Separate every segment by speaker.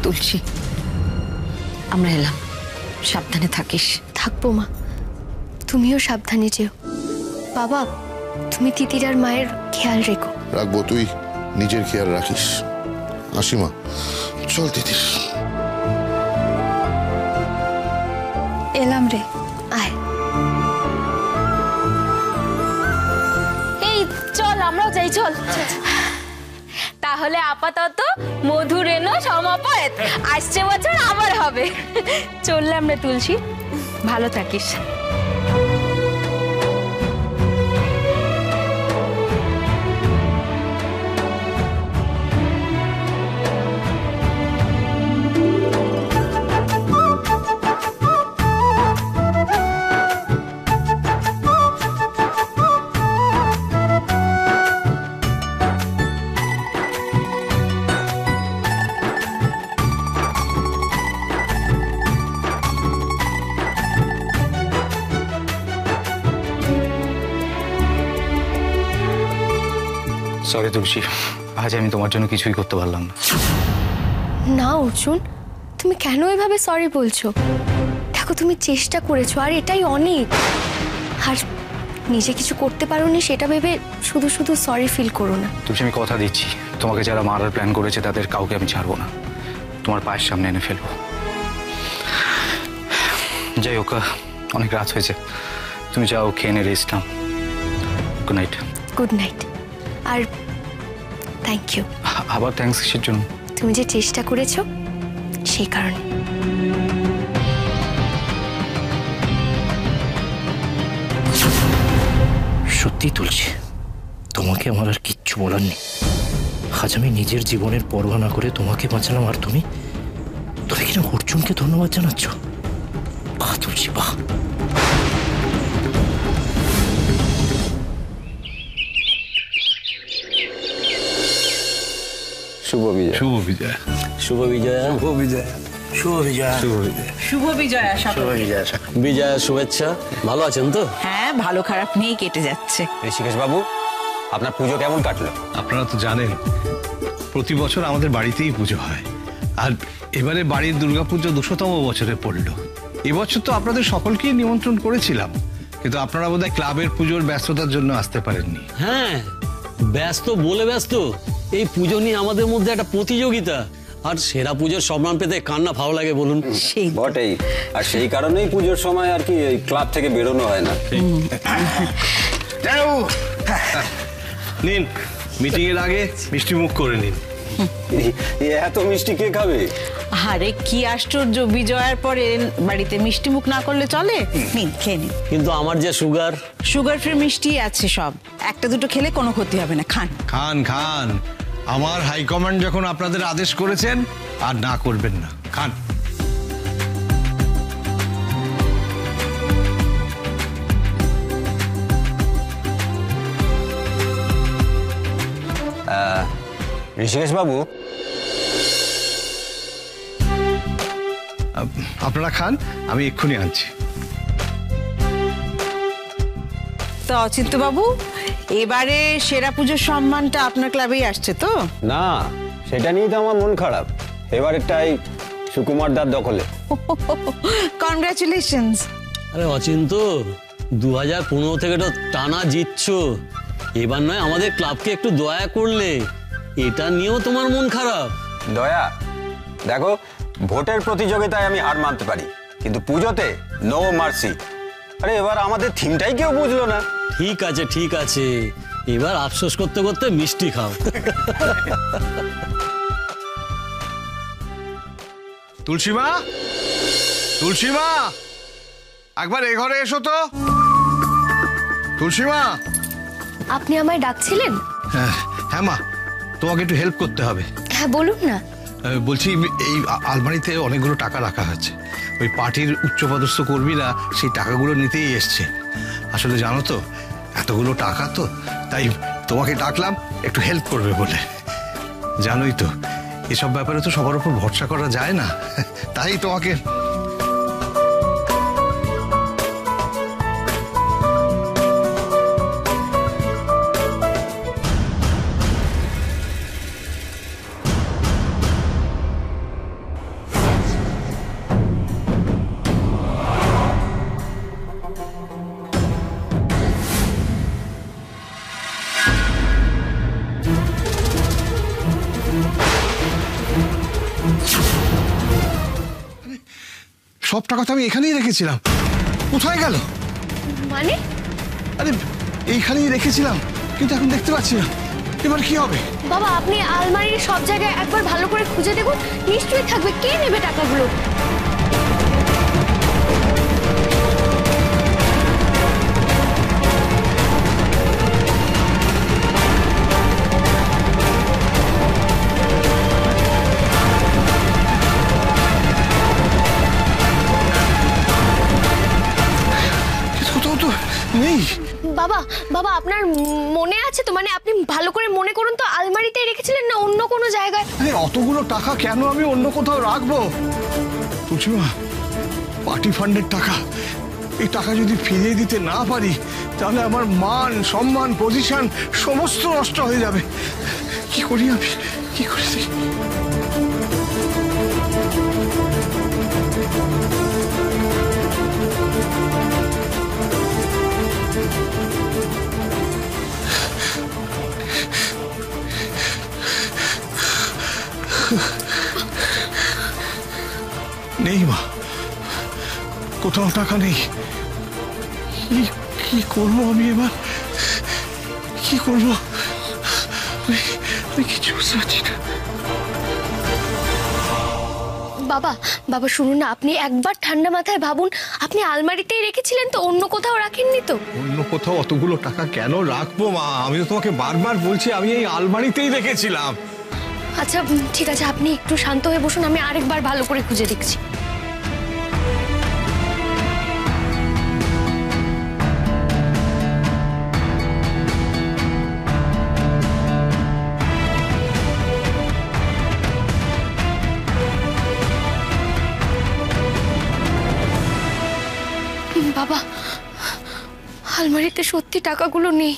Speaker 1: তুলসী, আমরা এলাম, সাবধানে থাকিস।
Speaker 2: থাকবো মা, তুমিও সাবধানে যেও। বাবা, তুমি তিতির আর মায়ের খেয়াল রেখো।
Speaker 3: রাখবো, তুই নিজের খেয়াল রাখিস। আসি মা, চল তিতির।
Speaker 2: এলাম রে, আয়।
Speaker 4: এই চল, আমরাও যাই, চল। তাহলে আপাতত মধু রেনো সমাপত, আসছে বছর আবার হবে। চললাম রে তুলসী, ভালো থাকিস।
Speaker 5: সরি তুলসী, আজ আমি তোমার জন্য কিছুই করতে পারলাম না।
Speaker 2: না অর্জুন, তুমি কেন এভাবে সরি বলছো? দেখো, তুমি চেষ্টা করেছো আর এটাই অনেক। আর নিজে কিছু করতে পারোনি সেটা ভেবে শুধু শুধু সরি ফিল করো না।
Speaker 5: তুলসী, আমি কথা দিচ্ছি, তোমাকে যারা মারার প্ল্যান করেছে তাদের কাউকে আমি ছাড়বো না, তোমার পায়ের সামনে এনে ফেলবো। যাই হোক, অনেক রাত হয়েছে, তুমি যাও, খেয়ে নে, রেস্ট নাও। Good night.
Speaker 2: Good night. আর থ্যাংক ইউ।
Speaker 5: আবার থ্যাঙ্কস কিসের জন্য?
Speaker 2: তুমি যে চেষ্টা করেছো সেই কারণে।
Speaker 6: সত্যি তুলছি, তোমাকে আমার আর কিচ্ছু বলার নেই। আজ আমি নিজের জীবনের পরোয়া না করে তোমাকে বাঁচালাম, আর তুমি কিনা অর্জুনকে ধন্যবাদ জানাচ্ছ। বাহ তুলছি, বাহ।
Speaker 7: শুভ বিজয়।
Speaker 6: শুভ বিজয়।
Speaker 7: শুভ বিজয়।
Speaker 6: শুভ বিজয়। শুভ বিজয়। শুভ বিজয়।
Speaker 1: শুভ বিজয়া।
Speaker 6: শুভ বিজয়।
Speaker 7: বিজয়, শুভেচ্ছা। ভালো আছেন তো?
Speaker 1: হ্যাঁ, ভালো খারাপ নিয়েই কেটে যাচ্ছে।
Speaker 7: ঋষিকেশ বাবু, আপনার পুজো কেমন কাটলো?
Speaker 8: আপনারা তো জানেন প্রতি বছর আমাদের বাড়িতেই পুজো হয়, আর এবারে বাড়ির দুর্গাপুজো 200তম বছরে পড়লো। এবছর তো আপনাদের সকলকেই নিমন্ত্রণ করেছিলাম, কিন্তু আপনারা বোধহয় ক্লাবের পুজোর ব্যস্ততার জন্য আসতে পারেননি।
Speaker 7: হ্যাঁ, ব্যস্ত বলে ব্যস্ত। এই পুজো নিয়ে আমাদের মধ্যে একটা প্রতিযোগিতা, আর সেরা পুজোর সম্মান পেতে কান্না ভালো লাগে বলুন।
Speaker 9: বটেই, আর সেই কারণেই পুজোর সময় আর কি ক্লাব থেকে বেরোনো হয় না।
Speaker 8: নিন, মিটিং এর আগে মিষ্টি মুখ করে নিন।
Speaker 9: এত মিষ্টি কে খাবে?
Speaker 1: আরে কি আশ্চর্য, বিজয়ার পরে বাড়িতে মিষ্টি মুখ না করলে চলে? নিন, খেয়ে নিন।
Speaker 7: কিন্তু আমার যে সুগার
Speaker 1: ফ্রি মিষ্টি আছে সব, একটা দুটো খেলে কোনো ক্ষতি হবে না। খান
Speaker 8: খান খান, আমার হাইকমান্ড যখন আপনাদের আদেশ করেছেন আর না করবেন না, খান।
Speaker 9: ঋষিকেশ বাবু,
Speaker 8: আপনারা খান, আমি এক্ষুনি আনছি।
Speaker 1: তো অচিন্ত বাবু, এবারে সেরা পুজোর সম্মানটা আপনার ক্লাবেই আসছে তো?
Speaker 9: না, সেটা নিয়ে তো আমার মন খারাপ। এবারেরটাই সুকুমার দার দখলে।
Speaker 1: কনগ্রাচুলেশনস।
Speaker 7: আরে অচিন্ত, 2015 থেকে তো টানা জিতছো, এবার নয় আমাদের ক্লাবকে একটু দয়া করলে। এটা নিয়েও তোমার মন খারাপ?
Speaker 9: দয়া? দেখো, ভোটের প্রতিযোগিতায় আমি হার মানতে পারি, কিন্তু পুজোতে নো মার্সি। আরে এবার আমাদের থিমটাই কেউ বুঝলো না।
Speaker 7: ঠিক আছে ঠিক আছে, এবার আফসোস করতে করতে মিষ্টি খাও।
Speaker 8: তুলসীমা, তুলসীমা, একবার এ ঘরে এসো তো। তুলসীমা।
Speaker 2: আপনি আমায় ডাকছিলেন?
Speaker 8: হ্যাঁ মা, তোমাকে একটু হেল্প করতে হবে।
Speaker 2: হ্যাঁ বলুন না।
Speaker 8: বলছি, এই আলমারিতে অনেকগুলো টাকা রাখা আছে, ওই পার্টির উচ্চপদস্থ কর্মীরা সেই টাকাগুলো নিতেই এসছে। আসলে জানো তো, এতগুলো টাকা তো, তাই তোমাকে ডাকলাম একটু হেল্প করবে বলে। জানোই তো, এসব ব্যাপারে তো সবার উপর ভরসা করা যায় না, তাই তোমাকে। সব টাকা তো আমি এখানেই রেখেছিলাম, কোথায় গেল?
Speaker 2: মানে
Speaker 8: আরে এইখানেই রেখেছিলাম, কিন্তু এখন দেখতে পাচ্ছি না, এবার কি হবে?
Speaker 2: বাবা আপনি আলমারির সব জায়গায় একবার ভালো করে খুঁজে দেখুন, নিশ্চয়ই থাকবে। কে নেবে টাকাগুলো?
Speaker 8: কোথাও তো নেই।
Speaker 2: বাবা বাবা আপনার মনে আছে তো? মানে আপনি ভালো করে মনে করুন তো, আলমারিতেই রেখেছিলেন না অন্য কোনো জায়গায়?
Speaker 8: আরে অতগুলো টাকা কেন আমি অন্য কোথাও রাখবো? তুলসীমা, পার্টি ফান্ডের টাকা, এই টাকা যদি ফিরিয়ে দিতে না পারি তাহলে আমার মান সম্মান পজিশন সমস্ত নষ্ট হয়ে যাবে। কি করি আমি, কি করি? নেই মা, কোথাও টাকা নেই। কি করবো আমি এবার, কি করবো? আমি কিছু বুঝতে পারছি না।
Speaker 2: বাবা বাবা শুনুন না, আপনি একবার ঠান্ডা মাথায় ভাবুন, আপনি আলমারিতেই রেখেছিলেন তো, অন্য কোথাও রাখেননি তো?
Speaker 8: অন্য কোথাও অতগুলো টাকা কেন রাখবো মা? আমি তো তোমাকে বারবার বলছি আমি এই আলমারিতেই রেখেছিলাম।
Speaker 2: আচ্ছা ঠিক আছে, আপনি একটু শান্ত হয়ে বসুন, আমি আরেকবার ভালো করে খুঁজে দেখছি। বাবা আলমারিতে সত্যি টাকাগুলো নেই।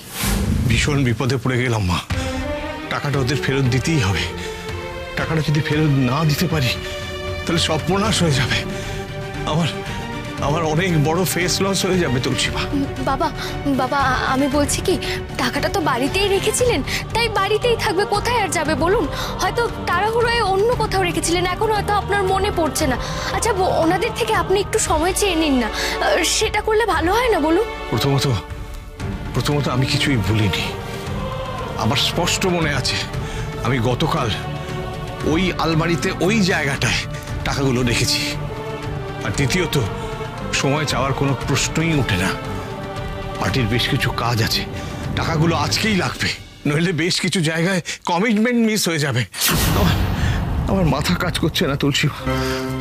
Speaker 8: ভীষণ বিপদে পড়ে গেলাম মা, টাকাটা ওদের ফেরত দিতেই হবে। টাকাটা যদি ফেরত না দিতে পারি তাহলে সর্বনাশ হয়ে যাবে, আমার অনেক বড় ফেস লস হয়ে যাবে তুলসীমা।
Speaker 2: বাবা বাবা আমি বলছি কি, টাকাটা তো বাড়িতেই রেখেছিলেন, তাই বাড়িতেই থাকবে, কোথায় আর যাবে বলুন? হয়তো তাড়াহুড়োয় অন্য কোথাও রেখেছিলেন, এখন হয়তো আপনার মনে পড়ছে না। আচ্ছা ওনাদের থেকে আপনি একটু সময় চেয়ে নিন না, সেটা করলে ভালো হয় না বলুন?
Speaker 8: প্রথমত আমি কিছুই ভুলিনি, আমার স্পষ্ট মনে আছে আমি গতকাল ওই আলমারিতে ওই জায়গাটায় টাকাগুলো রেখেছি। আর দ্বিতীয়ত সময় চাওয়ার কোনো প্রশ্নই ওঠে না, পার্টির বেশ কিছু কাজ আছে, টাকাগুলো আজকেই লাগবে, নইলে বেশ কিছু জায়গায় কমিটমেন্ট মিস হয়ে যাবে। আমার মাথা কাজ করছে না তুলসী,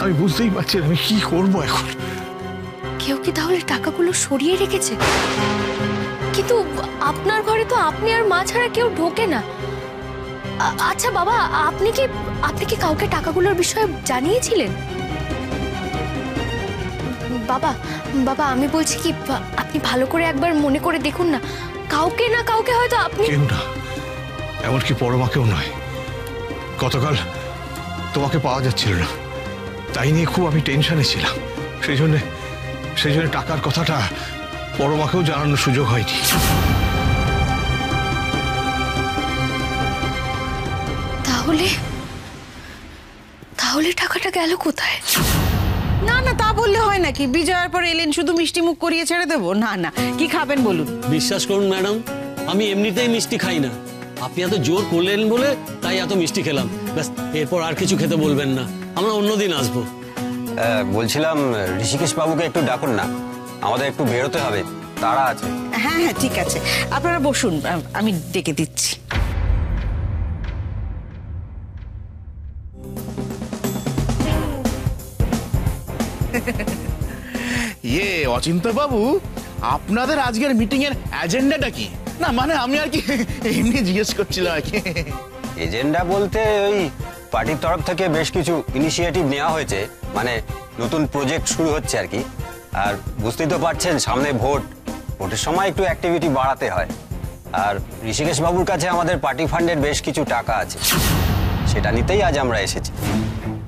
Speaker 8: আমি বুঝতেই পারছি না আমি কি করব এখন।
Speaker 2: কেউ কি তাহলে টাকাগুলো সরিয়ে রেখেছে? কিন্তু আপনার ঘরে তো আপনি আর মা ছাড়া কেউ ঢোকে না। আচ্ছা বাবা আপনি কি কাউকে টাকাগুলোর বিষয়ে জানিয়েছিলেন? বাবা বাবা আমি বলছি কি, আপনি ভালো করে একবার মনে করে দেখুন না, কাউকে না কাউকে হয়তো আপনি।
Speaker 8: কেউ না, এমনকি পরমাকেও নয়। গতকাল তোমাকে পাওয়া যাচ্ছিল না, তাই নিয়ে খুব আমি টেনশনে ছিলাম, সেই জন্য টাকার কথাটা পরমাকেও জানানোর সুযোগ হয়নি।
Speaker 2: তাহলে টাকাটা গেল কোথায়?
Speaker 1: না না তা বললে হয় নাকি? বিজয়ের পর এলেন শুধু মিষ্টি মুখ করিয়ে ছেড়ে দেবো? না না, কি খাবেন বলুন?
Speaker 7: বিশ্বাস করুন ম্যাডাম, আমি এমনিতেই মিষ্টি খাই না, আপনি এত জোর করলেন বলে তাই এত মিষ্টি খেলাম, ব্যাস এরপর আর কিছু খেতে বলবেন না, আমরা অন্যদিন আসবো।
Speaker 9: বলছিলাম ঋষিকেশ বাবুকে একটু ডাকুন না, আমাদের একটু বেরোতে হবে, তাড়া আছে।
Speaker 1: হ্যাঁ হ্যাঁ ঠিক আছে, আপনারা বসুন, আমি ডেকে দিচ্ছি।
Speaker 10: অচিন্তা বাবু, আপনাদের আজকের মিটিং এর এজেন্ডাটা কি? না মানে আমি আর কি এমনি জিজ্ঞেস করছিলাম আর কি।
Speaker 9: এজেন্ডা বলতে ওই পার্টির তরফ থেকে বেশ কিছু ইনিশিয়েটিভ নেওয়া হয়েছে, মানে নতুন প্রজেক্ট শুরু হচ্ছে আর কি। আর বুঝতেই তো পারছেন সামনে ভোটের সময় একটু অ্যাক্টিভিটি বাড়াতে হয়। আর ঋষিকেশ বাবুর কাছে আমাদের পার্টি ফান্ডের বেশ কিছু টাকা আছে, সেটা নিতেই আজ আমরা এসেছি।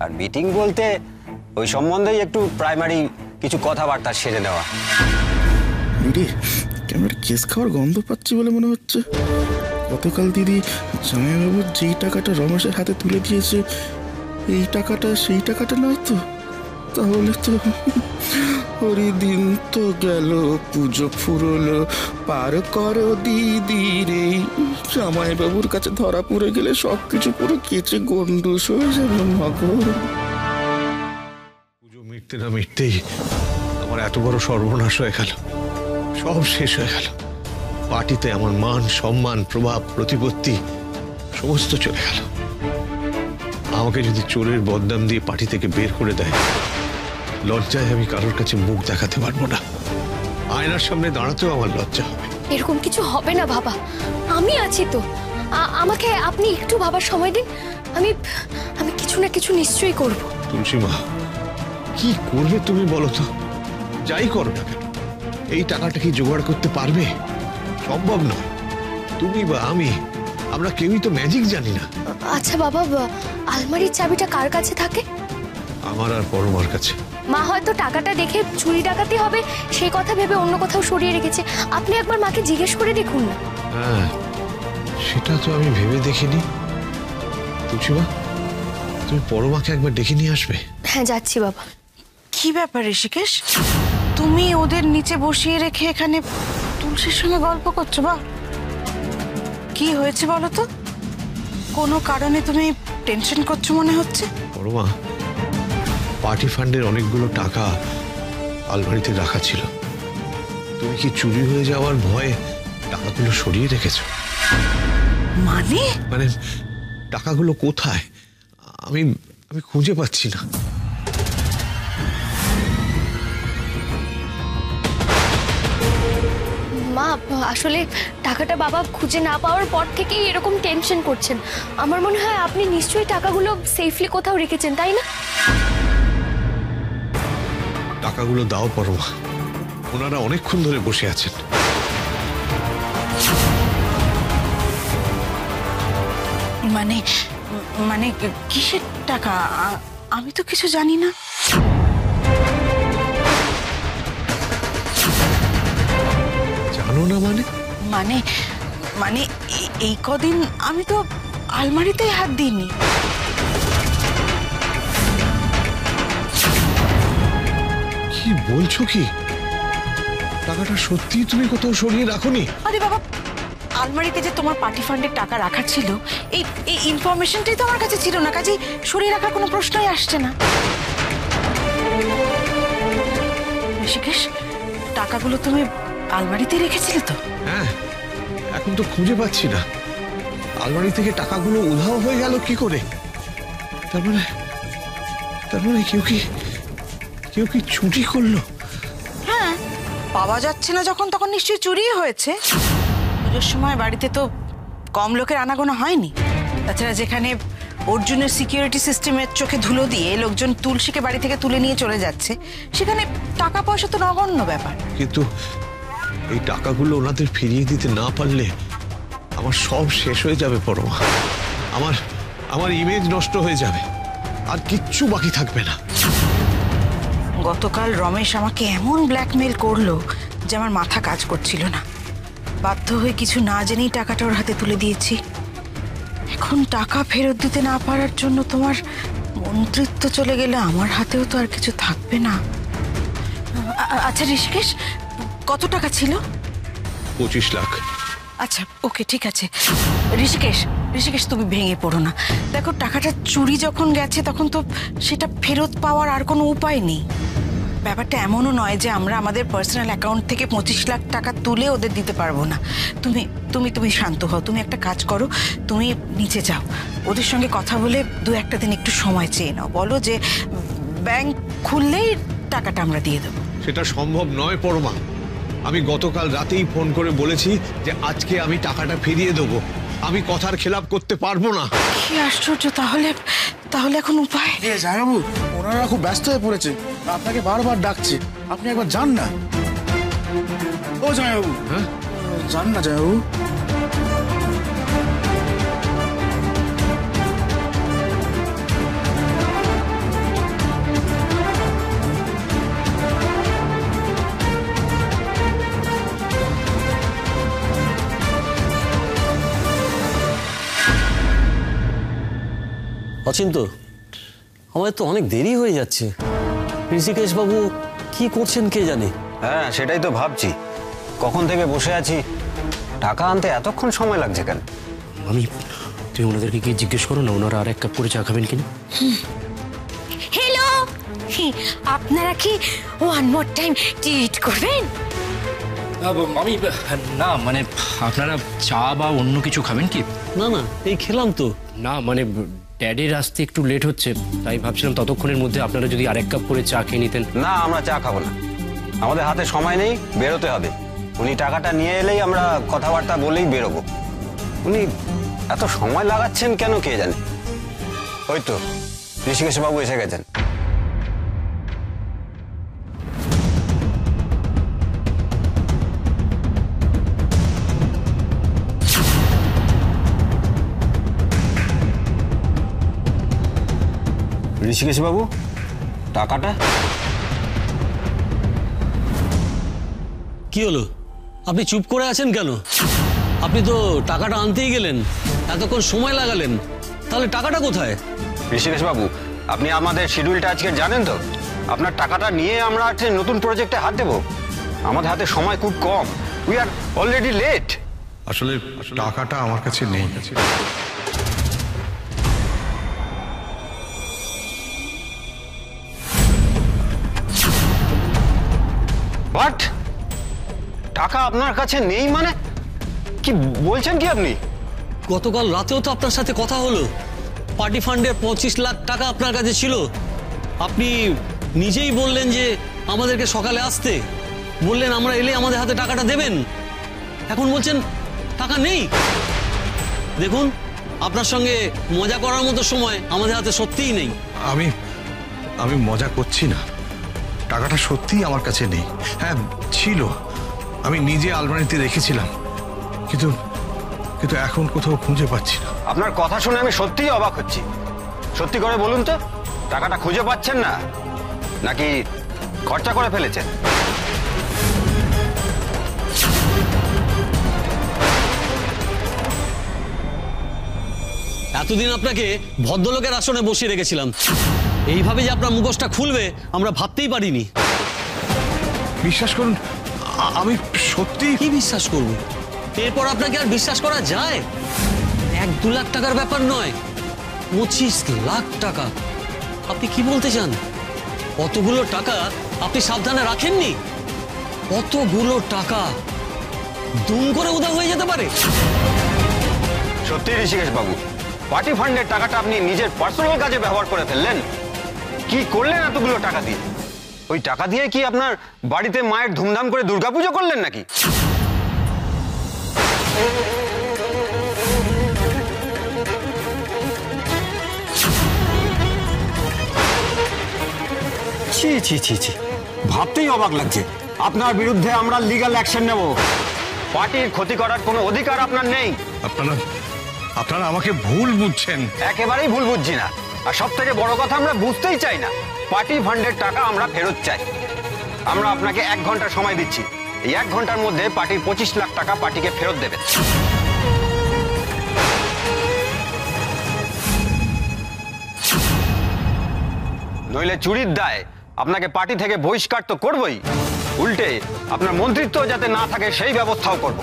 Speaker 9: আর মিটিং বলতে ওই সম্বন্ধেই একটু প্রাইমারি কিছু কথাবার্তা সেরে নেওয়া।
Speaker 10: কেমন কেস খাওয়ার গন্ধ পাচ্ছি বলে মনে হচ্ছে। গতকাল দিদি জামাইবাবুর যেই টাকাটা রমেশের হাতে তুলে দিয়েছে, এই টাকাটা সেই টাকাটা নয় তো? তাহলে তো ওরই দিন তো গেল, পুজো ফুরলো, পার করো দিদি রে। জামাই বাবুর কাছে ধরা পড়ে গেলে সবকিছু পুরো কেচে গন্ডুস হয়ে যাবে মাগো।
Speaker 8: পুজো মিটতে না মিটতেই আমার এত বড় সর্বনাশ হয়ে গেল, সব শেষ হয়ে গেল। পার্টিতে আমার মান সম্মান প্রভাব প্রতিপত্তি সমস্ত চলে গেল। আমাকে যদি চোরের বদনাম দিয়ে পার্টি থেকে বের করে দেয়, লজ্জায় আমি কারোর কাছে মুখ দেখাতে পারবো না, আয়নার সামনে দাঁড়াতেও আমার লজ্জা হবে।
Speaker 2: এরকম কিছু হবে না বাবা, আমি আছি তো। আমাকে আপনি একটু ভাবার সময় দিন, আমি আমি কিছু না কিছু নিশ্চয়ই করব।
Speaker 8: তুলসী মা, কি করবে তুমি বলো তো? যাই করো না কেন, এই টাকাটা কি জোগাড় করতে পারবে? সম্ভব নয়। তুমি বা আমি, আমরা কেউই তো ম্যাজিক জানি না।
Speaker 2: আচ্ছা বাবা, আলমারির চাবিটা কার কাছে থাকে?
Speaker 8: আমার আর পরমার কাছে।
Speaker 2: মা হয়তো টাকাটা দেখে চুরি ডাকাতি হবে সেই কথা ভেবে অন্য কোথাও সরিয়ে রেখেছে। আপনি একবার মাকে জিজ্ঞেস করে দেখুন না।
Speaker 8: হ্যাঁ, সেটা তো আমি ভেবে দেখিনি। তুলসী মা, তুমি পরমাকে একবার ডেকে নিয়ে আসবে?
Speaker 2: হ্যাঁ, যাচ্ছি বাবা।
Speaker 1: কি ব্যাপার ঋষিকেশ, তুমি ওদের নিচে বসিয়ে রেখে এখানে তুলসীর সঙ্গে গল্প করছো? বা কি হয়েছে বলো তো? কোনো কারণে তুমি টেনশন করছো মনে হচ্ছে।
Speaker 8: পরমা, পার্টি ফান্ডের অনেকগুলো টাকা আলমারিতে রাখা ছিল। তুমি কি চুরি হয়ে যাওয়ার ভয়ে টাকাগুলো সরিয়ে রেখেছো?
Speaker 1: মানে
Speaker 8: মানে টাকাগুলো কোথায় আমি আমি খুঁজে পাচ্ছি না।
Speaker 2: মা, আসলে টাকাটা বাবা খুঁজে না পাওয়ার পর থেকেই এরকম টেনশন করছেন। আমার মনে হয় আপনি নিশ্চয়ই টাকাগুলো সেফলি কোথাও রেখেছেন, তাই না?
Speaker 8: টাকাগুলো দাও পরমা, ওনারা অনেকক্ষণ ধরে বসে আছেন।
Speaker 1: মানে মানে কিসের টাকা? আমি তো কিছু জানি না।
Speaker 8: জানো না মানে?
Speaker 1: মানে মানে এই কদিন আমি তো আলমারিতেই হাত দিইনি।
Speaker 8: কি বলছো কি? টাকাটা সত্যি তুমি কোথাও সরিয়ে রাখোনি?
Speaker 1: আরে বাবা, আলমারিতে যে তোমার পার্টি ফান্ডের টাকা রাখা ছিল, এই এই ইনফরমেশনটাই তো আমার কাছে ছিল না, কাজেই সরিয়ে রাখার কোনো প্রশ্নই আসছে না। ঋষিকেশ, টাকাগুলো তুমি আলমারিতে রেখেছিলে তো?
Speaker 8: হ্যাঁ, এখন তো খুঁজে পাচ্ছি না। আলমারি থেকে টাকাগুলো উধাও হয়ে গেল কি করে? তার মানে কেউ কি চুরি করলো?
Speaker 1: হ্যাঁ, পাওয়া যাচ্ছে না যখন, তখন নিশ্চয়ই চুরি হয়েছে। পুজোর সময় বাড়িতে তো কম লোকের আনাগোনা হয়নি। তাছাড়া যেখানে অর্জুনের সিকিউরিটি সিস্টেমের চোখে ধুলো দিয়ে লোকজন তুলসীকে বাড়ি থেকে তুলে নিয়ে চলে যাচ্ছে, সেখানে টাকা পয়সা তো নগণ্য ব্যাপার।
Speaker 8: কিন্তু এই টাকাগুলো ওনাদের ফিরিয়ে দিতে না পারলে আমার সব শেষ হয়ে যাবে পরমা। আমার ইমেজ নষ্ট হয়ে যাবে, আর কিচ্ছু বাকি থাকবে না।
Speaker 1: গতকাল রমেশ আমাকে এমন ব্ল্যাকমেল করলো যে আমার মাথা কাজ করছিল না। বাধ্য হয়ে কিছু না জেনেই টাকাটা ওর হাতে তুলে দিয়েছি। এখন টাকা ফেরত দিতে না পারার জন্য তোমার মন্ত্রিত্ব চলে গেলে আমার হাতেও তো আর কিছু থাকবে না। আচ্ছা ঋষিকেশ, কত টাকা ছিল?
Speaker 8: 25 লাখ।
Speaker 1: আচ্ছা, ওকে, ঠিক আছে। ঋষিকেশ, তুমি ভেঙে পড়ো না। দেখো, টাকাটা চুরি যখন গেছে তখন তো সেটা ফেরত পাওয়ার আর কোনো উপায় নেই। ব্যাপারটা এমনও নয় যে আমরা আমাদের পার্সোনাল অ্যাকাউন্ট থেকে 25 লাখ টাকা তুলে ওদের দিতে পারবো না। তুমি তুমি তুমি শান্ত হও। তুমি একটা কাজ করো, তুমি নিচে যাও, ওদের সঙ্গে কথা বলে 2-1 দিন একটু সময় চেয়ে নাও। বলো যে ব্যাংক খুললেই টাকাটা আমরা দিয়ে দেবো।
Speaker 8: সেটা সম্ভব নয় পরমা। আমি গতকাল রাতেই ফোন করে বলেছি যে আজকে আমি টাকাটা ফিরিয়ে দেবো। আমি কথার খেলাপ করতে পারবো না।
Speaker 1: কি আশ্চর্য! তাহলে এখন উপায়?
Speaker 10: জামাইবাবু, ওনারা খুব ব্যস্ত হয়ে পড়েছে, আপনাকে বারবার ডাকছে, আপনি একবার যান না। ও জামাইবাবু,
Speaker 8: হ্যাঁ,
Speaker 10: যান না জামাইবাবু।
Speaker 7: অচিন্ত, আমাদের তো অনেক দেরি হয়ে যাচ্ছে। ঋষিকেশ বাবু কি করছেন কে জানে।
Speaker 9: হ্যাঁ সেটাই তো ভাবছি, কখন থেকে বসে আছি, টাকা আনতে এতক্ষণ সময় লাগছে কেন?
Speaker 6: আমি তুমি ওনাদেরকে গিয়ে জিজ্ঞেস করো না ওনারা আর এক কাপ করে চা খাবেন কিনা।
Speaker 4: হ্যালো, আপনারা কি ওয়ান মোর টাইম ট্রিট করবেন?
Speaker 6: আমি না মানে আপনারা চা বা অন্য কিছু খাবেন কি?
Speaker 7: না না, এই খেলাম তো।
Speaker 6: না মানে ড্যাডির আসতে একটু লেট হচ্ছে, তাই ভাবছিলাম ততক্ষণের মধ্যে আপনারা যদি আরেক কাপ করে চা খেয়ে নিতেন।
Speaker 9: না আমরা চা খাবো না, আমাদের হাতে সময় নেই, বেরোতে হবে। উনি টাকাটা নিয়ে এলেই আমরা কথাবার্তা বলেই বেরোবো। উনি এত সময় লাগাচ্ছেন কেন কে জানে। ওই তো ঋষিকেশ বাবু এসে গেছেন। ঋষিকেশ বাবু, টাকাটা
Speaker 7: কি হলো, আপনি চুপ করে আছেন কেন? আপনি তো টাকাটা আনতেই গেলেন, এতক্ষণ সময় লাগালেন, তাহলে টাকাটা কোথায়?
Speaker 9: ঋষিকেশ বাবু, আপনি আমাদের শিডিউলটা আজকে জানেন তো? আপনার টাকাটা নিয়ে আমরা একটা নতুন প্রজেক্টে হাত দেবো। আমাদের হাতে সময় খুব কম, উই আর অলরেডি লেট।
Speaker 8: আসলে টাকাটা আমার কাছে নেই।
Speaker 9: বাট টাকা আপনার কাছে নেই মানে কি বলছেন কি আপনি?
Speaker 7: গতকাল রাতেও তো আপনার সাথে কথা হলো, পার্টি ফান্ডের 25 লাখ টাকা আপনার কাছে ছিল। আপনি নিজেই বললেন যে আমাদেরকে সকালে আসতে বললেন, আমরা এলে আমাদের হাতে টাকাটা দেবেন। এখন বলছেন টাকা নেই। দেখুন, আপনার সঙ্গে মজা করার মতো সময় আমাদের হাতে সত্যিই নেই।
Speaker 8: আমি মজা করছি না, টাকাটা সত্যিই আমার কাছে নেই। হ্যাঁ ছিল, আমি নিজে আলমারিতে রেখেছিলাম, কিন্তু কিন্তু এখন কোথাও খুঁজে পাচ্ছি না।
Speaker 9: আপনার কথা শুনে আমি সত্যিই অবাক হচ্ছি। সত্যি করে বলুন তো, টাকাটা খুঁজে পাচ্ছেন না নাকি খরচা করে ফেলেছেন?
Speaker 7: এতদিন আপনাকে ভদ্রলোকের আসনে বসিয়ে রেখেছিলাম, এইভাবে যে আপনার মুখোশটা খুলবে আমরা ভাবতেই পারিনি।
Speaker 8: বিশ্বাস করুন, আমি সত্যি।
Speaker 7: কি বিশ্বাস করব? এরপর আপনাকে আর বিশ্বাস করা যায়? 1-2 লাখ টাকার ব্যাপার নয়, 25 লাখ টাকা। আপনি কি বলতে চান? অতগুলো টাকা আপনি সাবধানে রাখেননি? অতগুলো টাকা দুম করে উধাও হয়ে যেতে পারে।
Speaker 9: সত্যি ঋষিকেশ বাবু, পার্টি ফান্ডের টাকাটা আপনি নিজের পার্সোনাল কাজে ব্যবহার করে ফেললেন। কি করলেন এতগুলো টাকা দিয়ে? ওই টাকা দিয়ে কি আপনার বাড়িতে মায়ের ধুমধাম করে দুর্গাপুজো করলেন নাকি? ছি ছি ছি ছি, ভাবতেই অবাক লাগছে। আপনার বিরুদ্ধে আমরা লিগ্যাল অ্যাকশন নেব। পার্টির ক্ষতি করার কোনো অধিকার আপনার নেই।
Speaker 8: আপনারা আমাকে ভুল বুঝছেন।
Speaker 9: একেবারেই ভুল বুঝছি না, আর সব থেকে বড় কথা আমরা বুঝতেই চাই না। পার্টি ফান্ডের টাকা আমরা ফেরত চাই। আমরা আপনাকে 1 ঘন্টা সময় দিচ্ছি, এই 1 ঘন্টার মধ্যে পার্টির 25 লাখ টাকা পার্টিকে ফেরত দেবেন। নইলে চুরির দায় আপনাকে পার্টি থেকে বহিষ্কার তো করবই, উল্টে আপনার মন্ত্রিত্ব যাতে না থাকে সেই ব্যবস্থাও করব।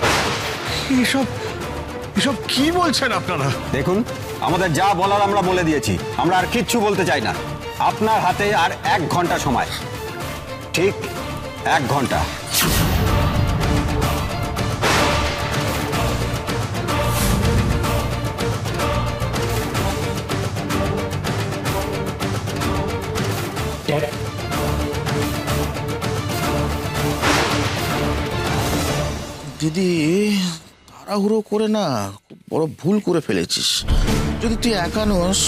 Speaker 8: এসব কি বলছেন আপনারা?
Speaker 9: দেখুন, আমাদের যা বলার আমরা বলে দিয়েছি, আমরা আর কিচ্ছু বলতে চাই না। আপনার হাতে আর 1 ঘন্টা সময়, ঠিক 1 ঘন্টা।
Speaker 10: দিদি, তাড়াহুড়ো করে না খুব বড় ভুল করে ফেলেছিস। যদি তুই একা নোস,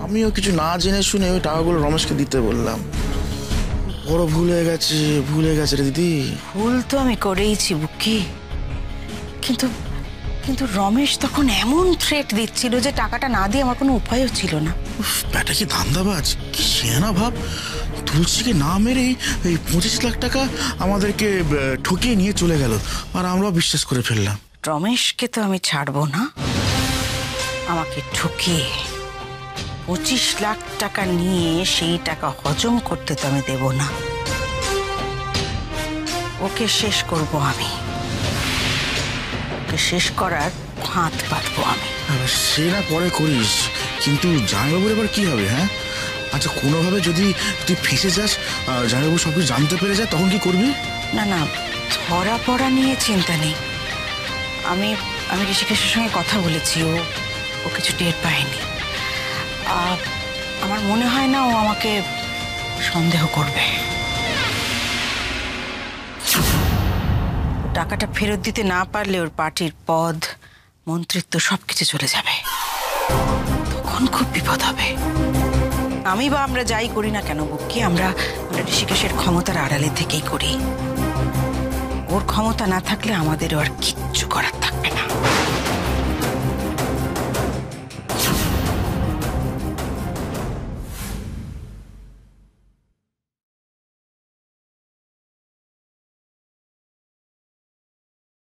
Speaker 10: আমিও কিছু না জেনে শুনে ওই টাকাগুলো রমেশকে দিতে বললাম। বড় ভুলে গেছে রে দিদি।
Speaker 1: ভুল তো আমি করেইছি বুকি, কিন্তু কিন্তু রমেশ তখন এমন থ্রেট দিচ্ছিল যে টাকাটা না দিয়ে আমার কোনো উপায়ও ছিল না।
Speaker 10: ব্যাটা কি ধান্দাবাজ, কি শেয়ানা ভাব। তুলসীকে না মেরেই এই 25 লাখ টাকা আমাদেরকে ঠকিয়ে নিয়ে চলে গেল, আর আমরা বিশ্বাস করে ফেললাম।
Speaker 1: রমেশকে তো আমি ছাড়বো না, আমাকে ঠকিয়ে 25 লাখ টাকা নিয়ে সেই টাকা হজম করতে তো আমি দেব না। ওকে শেষ করব আমি, ওকে শেষ করার হাত পাতবো আমি।
Speaker 10: সে না পরে করিস, কিন্তু জামাইবাবুর এবার কি হবে? হ্যাঁ, আচ্ছা কোনোভাবে যদি তুই ফেঁসে যাস, জামাইবাবু সব কিছু জানতে পেরে যায়, তখন কি করবি?
Speaker 1: না না, ধরা পড়া নিয়ে চিন্তা নেই। আমি ঋষিকেশের সঙ্গে কথা বলেছি, ও কিছু টের পায়নি। আমার মনে হয় না ও আমাকে সন্দেহ করবে। টাকাটা ফেরত দিতে না পারলে ওর পার্টির পদ, মন্ত্রিত্ব সবকিছু চলে যাবে, তখন খুব বিপদ হবে। আমি বা আমরা যাই করি না কেন বুকি, আমরা ঋষিকেশের ক্ষমতার আড়ালে থেকেই করি। ওর ক্ষমতা না থাকলে আমাদেরও আর কিচ্ছু করার থাকবে না।